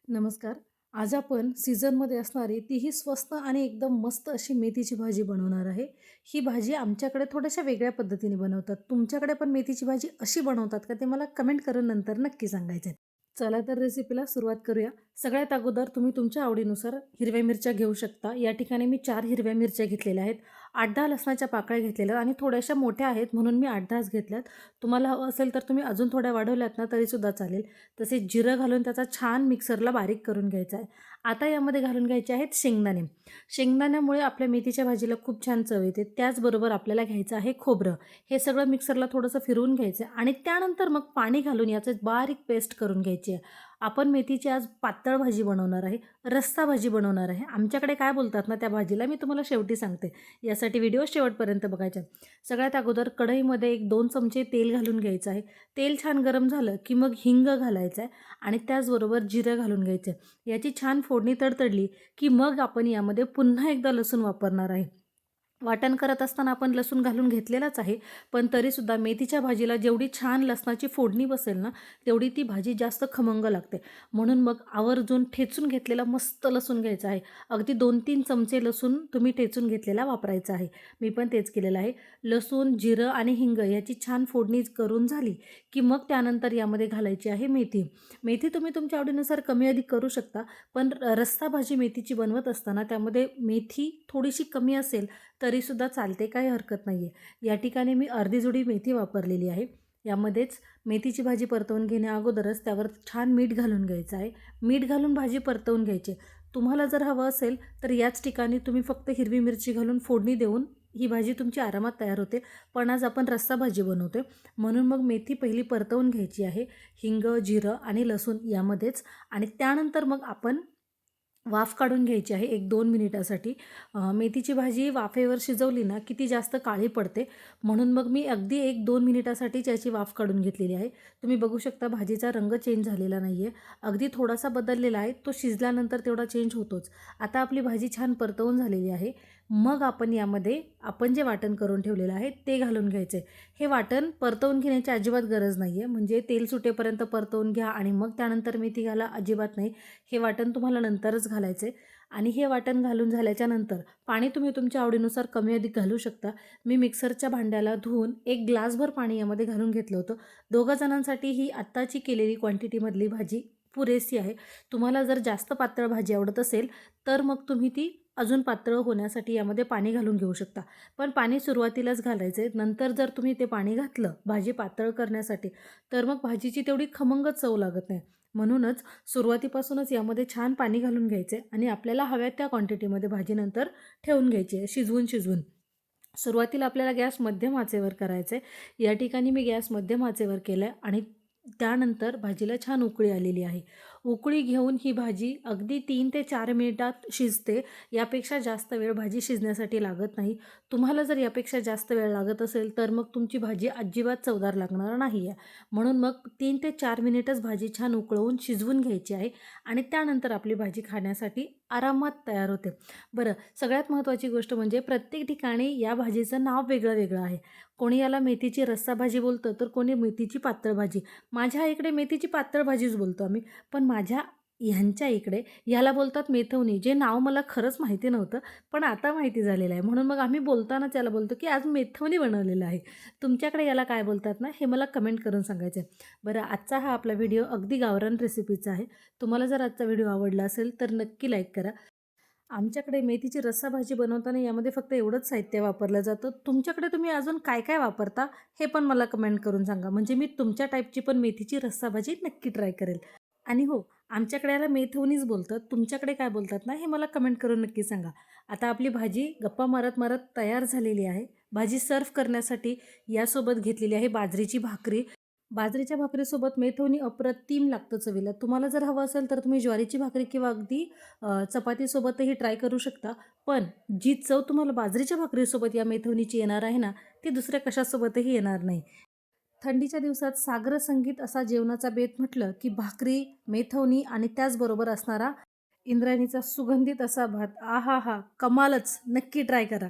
नमस्कार. आज आपण सीझनमध्ये असणारी तीही स्वस्त आणि एकदम मस्त अशी मेथीची भाजी बनवणार आहे. ही भाजी आमच्याकडे थोड्याशा वेगळ्या पद्धतीने बनवतात. तुमच्याकडे पण मेथीची भाजी अशी बनवतात का? ते मला कमेंट करून नंतर नक्की सांगायचं आहे. चला तर रेसिपीला सुरुवात करूया. सगळ्यात अगोदर तुम्ही तुमच्या आवडीनुसार हिरव्या मिरच्या घेऊ शकता. या ठिकाणी मी 4 हिरव्या मिरच्या घेतलेल्या आहेत. 8-10 लसणाच्या पाकळ्या घेतलेल्या आणि थोड्याशा मोठ्या आहेत म्हणून मी 8-10च घेतल्यात. तुम्हाला हवं असेल तर तुम्ही अजून थोड्या वाढवल्यात ना तरीसुद्धा चालेल. तसेच जिरं घालून त्याचा छान मिक्सरला बारीक करून घ्यायचा आहे. आता यामध्ये घालून घ्यायचे आहेत शेंगदाणे. शेंगदाण्यामुळे आपल्या मेथीच्या भाजीला खूप छान चव येते. त्याचबरोबर आपल्याला घ्यायचं आहे खोबरं. हे सगळं मिक्सरला थोडंसं फिरवून घ्यायचं आणि त्यानंतर मग पाणी घालून याचं बारीक पेस्ट करून घ्यायची आहे. आपण मेथीची आज पातळ भाजी बनवणार आहे, रस्सा भाजी बनवणार आहे. आमच्याकडे काय बोलतात ना त्या भाजीला मी तुम्हाला शेवटी सांगते. यासाठी व्हिडिओ शेवटपर्यंत बघायचा. सगळ्यात अगोदर कढईमध्ये 1-2 चमचे तेल घालून घ्यायचं आहे. तेल छान गरम झालं की मग हिंग घालायचं आहे आणि त्याचबरोबर जिरं घालून घ्यायचं आहे. याची छान फोडणी तडतडली की मग आपण यामध्ये पुन्हा एकदा लसूण वापरणार आहे. वाटण करत असताना आपण लसूण घालून घेतलेलाच आहे, पण तरीसुद्धा मेथीच्या भाजीला जेवढी छान लसणाची फोडणी बसेल ना, तेवढी ती भाजी जास्त खमंग लागते. म्हणून मग आवर्जून ठेचून घेतलेला मस्त लसूण घ्यायचा आहे. अगदी 2-3 चमचे लसूण तुम्ही ठेचून घेतलेला वापरायचा आहे. मी पण तेच केलेलं आहे. लसूण, जिरं आणि हिंग याची छान फोडणी करून झाली, की मग त्यानंतर यामध्ये घालायची आहे मेथी. मेथी तुम्ही तुमच्या आवडीनुसार कमी अधिक करू शकता, पण रस्सा भाजी मेथीची बनवत असताना त्यामध्ये मेथी थोडीशी कमी असेल तरीसुद्धा चालते, काही हरकत नाही आहे. या ठिकाणी मी अर्धी जुडी मेथी वापरलेली आहे. यामध्येच मेथीची भाजी परतवून घेण्या अगोदरच त्यावर छान मीठ घालून घ्यायचं आहे. मीठ घालून भाजी परतवून घ्यायची. तुम्हाला जर हवं असेल तर याच ठिकाणी तुम्ही फक्त हिरवी मिरची घालून फोडणी देऊन ही भाजी तुमची आरामात तयार होते. पण आज आपण रस्सा भाजी बनवतो म्हणून मग मेथी पहिली परतवून घ्यायची आहे. हिंग, जिरं आणि लसूण यामध्येच आणि त्यानंतर मग आपण वाफ काढून घ्यायची आहे 1-2 मिनिटासाठी. मेथीची भाजी वाफेवर शिजवली ना की ती जास्त काळी पडते. म्हणून मग मी अगदी 1-2 मिनिटासाठीच याची वाफ काढून घेतलेली आहे. तुम्ही बघू शकता भाजीचा रंग चेंज झालेला नाही आहे. अगदी थोडासा बदललेला आहे. तो शिजल्यानंतर तेवढा चेंज होतोच. आता आपली भाजी छान परतवून झालेली आहे. मग आपण यामध्ये आपण जे वाटण करून ठेवलेलं आहे ते घालून घ्यायचे. हे वाटण परतवून घेण्याची अजिबात गरज नाही आहे. म्हणजे तेल सुटेपर्यंत परतवून घ्या आणि मग त्यानंतर मेथी घाला, अजिबात नाही. हे वाटण तुम्हाला नंतरच घालायचे आणि हे वाटण घालून झाल्याच्या नंतर पाणी तुम्ही तुमच्या आवडीनुसार कमी अधिक घालू शकता. मी मिक्सरच्या भांड्याला धुवून 1 ग्लासभर पाणी यामध्ये घालून घेतलं होतं. 2 जणांसाठी ही आत्ताची केलेली क्वांटिटीमधली भाजी पुरेशी आहे. तुम्हाला जर जास्त पातळ भाजी आवडत असेल तर मग तुम्ही ती अजून पातळ होण्यासाठी यामध्ये पाणी घालून घेऊ शकता. पण पाणी सुरुवातीलाच घालायचं आहे. नंतर जर तुम्ही ते पाणी घातलं भाजी पातळ करण्यासाठी तर मग भाजीची तेवढी खमंग चव लागत नाही. म्हणूनच सुरुवातीपासूनच यामध्ये छान पाणी घालून घ्यायचे आणि आपल्याला हव्या त्या क्वांटिटीमध्ये भाजी नंतर ठेवून घ्यायची आहे शिजवून. सुरुवातीला आपल्याला गॅस मध्यम आचेवर करायचं आहे. या ठिकाणी मी गॅस मध्यम आचेवर केलं आहे आणि त्यानंतर भाजीला छान उकळी आलेली आहे. उकळी घेऊन ही भाजी अगदी 3 ते 4 मिनिटात शिजते. यापेक्षा जास्त वेळ भाजी शिजण्यासाठी लागत नाही. तुम्हाला जर यापेक्षा जास्त वेळ लागत असेल तर मग तुमची भाजी अजिबात चवदार लागणार नाही आहे. म्हणून मग 3 ते 4 मिनिटच भाजी छान उकळवून शिजवून घ्यायची आहे आणि त्यानंतर आपली भाजी खाण्यासाठी आरामात तयार होते. बरं, सगळ्यात महत्त्वाची गोष्ट म्हणजे प्रत्येक ठिकाणी या भाजीचं नाव वेगळं आहे. कोणी याला मेथीची रस्सा भाजी बोलतं तर कोणी मेथीची पातळ भाजी. माझ्या इकडे मेथीची पातळ भाजीच बोलतो आम्ही. पण माझ्या ह्यांच्या इकडे ह्याला बोलतात मेथवणी, जे नाव मला खरंच माहिती नव्हतं, पण आता माहिती झालेलं आहे. म्हणून मग आम्ही बोलतानाच याला बोलतो की आज मेथवणी बनवलेलं आहे. तुमच्याकडे याला काय बोलतात ना, हे मला कमेंट करून सांगायचं आहे. बरं, आजचा हा आपला व्हिडिओ अगदी गावरान रेसिपीचा आहे. तुम्हाला जर आजचा व्हिडिओ आवडला असेल तर नक्की लाईक करा. आमच्याकडे मेथीची रस्सा भाजी बनवताना यामध्ये फक्त एवढंच साहित्य वापरलं जातं. तुमच्याकडे तुम्ही अजून काय वापरता हे पण मला कमेंट करून सांगा. म्हणजे मी तुमच्या टाईपची पण मेथीची रस्सा भाजी नक्की ट्राय करेल. आणि हो, आमच्याकडे याला मेथवणीच बोलतात. तुमच्याकडे काय बोलतात ना, हे मला कमेंट करून नक्की सांगा. आता आपली भाजी गप्पा मारत तयार झालेली आहे. भाजी सर्व्ह करण्यासाठी यासोबत घेतलेली आहे बाजरीची भाकरी. बाजरीच्या भाकरीसोबत मेथवणी अप्रतिम लागतं चवीला. तुम्हाला जर हवं असेल तर तुम्ही ज्वारीची भाकरी किंवा अगदी चपातीसोबतही ट्राय करू शकता. पण जी चव तुम्हाला बाजरीच्या भाकरीसोबत या मेथवणीची येणार आहे ना, ती दुसऱ्या कशासोबतही येणार नाही. थंडीच्या दिवसात सागर संगीत असा जेवणाचा बेत म्हटलं की भाकरी, मेथवणी आणि त्याचबरोबर असणारा इंद्रायणीचा सुगंधित असा भात. आहाहा! कमालच. नक्की ट्राय करा.